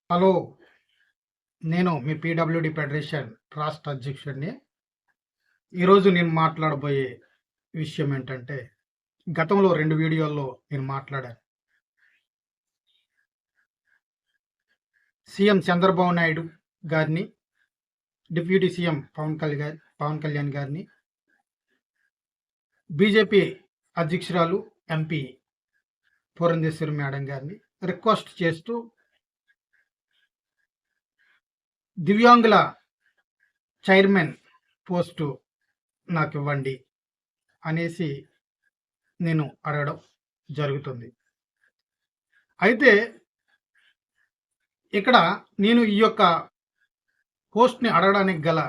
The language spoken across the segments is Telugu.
హలో. నేను మీ పీడబ్ల్యూడీ ఫెడరేషన్ రాష్ట్ర అధ్యక్షుడిని. ఈరోజు నేను మాట్లాడబోయే విషయం ఏంటంటే, గతంలో 2 వీడియోల్లో నేను మాట్లాడాను. సీఎం చంద్రబాబు నాయుడు గారిని, డిప్యూటీ సీఎం పవన్ కళ్యాణ్ గారిని, బీజేపీ అధ్యక్షురాలు ఎంపీ పురంధేశ్వరి మేడం గారిని రిక్వెస్ట్ చేస్తూ దివ్యాంగుల చైర్మన్ పోస్టు నాకివ్వండి అనేసి నేను అడగడం జరుగుతుంది. అయితే ఇక్కడ నేను ఈ యొక్క పోస్ట్‌ని అడగడానికి గల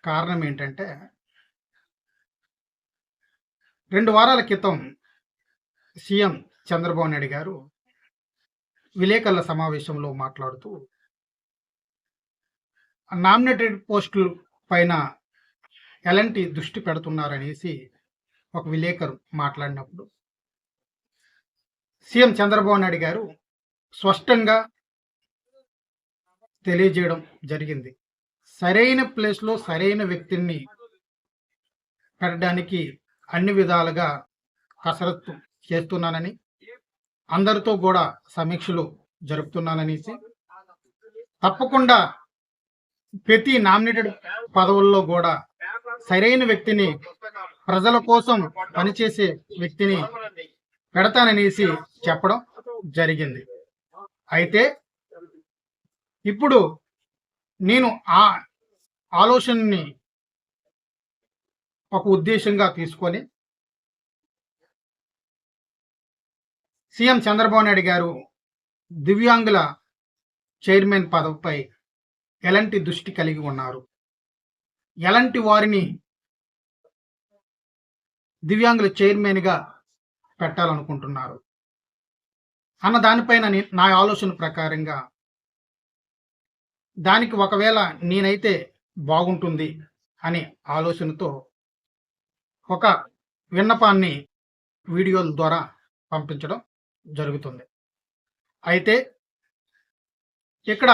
కారణం ఏంటంటే, 2 వారాల క్రితం సీఎం చంద్రబాబు నాయుడు గారు విలేకరుల సమావేశంలో మాట్లాడుతూ నామినేటెడ్ పోస్టుల పైన ఎలాంటి దృష్టి పెడుతున్నారనేసి ఒక విలేకరు మాట్లాడినప్పుడు సీఎం చంద్రబాబు నాయుడు గారు స్పష్టంగా తెలియజేయడం జరిగింది. సరైన ప్లేస్లో సరైన వ్యక్తిని పెట్టడానికి అన్ని విధాలుగా కసరత్తు చేస్తున్నానని, అందరితో కూడా సమీక్షలు జరుపుతున్నాననేసి, తప్పకుండా ప్రతి నామినేటెడ్ పదవుల్లో కూడా సరైన వ్యక్తిని, ప్రజల కోసం పనిచేసే వ్యక్తిని పెడతాననేసి చెప్పడం జరిగింది. అయితే ఇప్పుడు నేను ఆ ఆలోచనని ఒక ఉద్దేశంగా తీసుకొని సీఎం చంద్రబాబు నాయుడు గారు దివ్యాంగుల చైర్మన్ పదవిపై ఎలాంటి దృష్టి కలిగి ఉన్నారు, ఎలాంటి వారిని దివ్యాంగుల చైర్మన్గా పెట్టాలనుకుంటున్నారు అన్న దానిపైన నా ఆలోచన ప్రకారంగా, దానికి ఒకవేళ నేనైతే బాగుంటుంది అనే ఆలోచనతో ఒక విన్నపాన్ని వీడియోల ద్వారా పంపించడం జరుగుతుంది. అయితే ఇక్కడ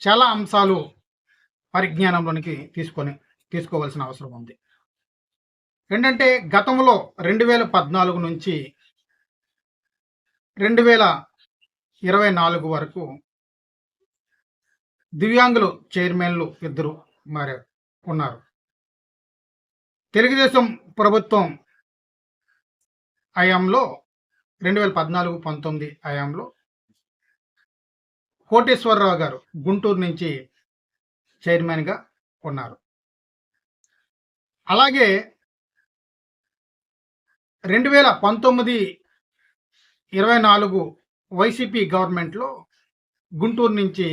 చాలా అంశాలు పరిజ్ఞానంలోనికి తీసుకోవాల్సిన అవసరం ఉంది. ఏంటంటే, గతంలో 2014 నుంచి 2024 వరకు దివ్యాంగులు చైర్మన్లు 2 ఉన్నారు. తెలుగుదేశం ప్రభుత్వం హయాంలో 2014-19 హయాంలో కోటేశ్వరరావు గారు గుంటూరు నుంచి చైర్మన్గా ఉన్నారు. అలాగే 2019-24 వైసీపీ గవర్నమెంట్లో గుంటూరు నుంచి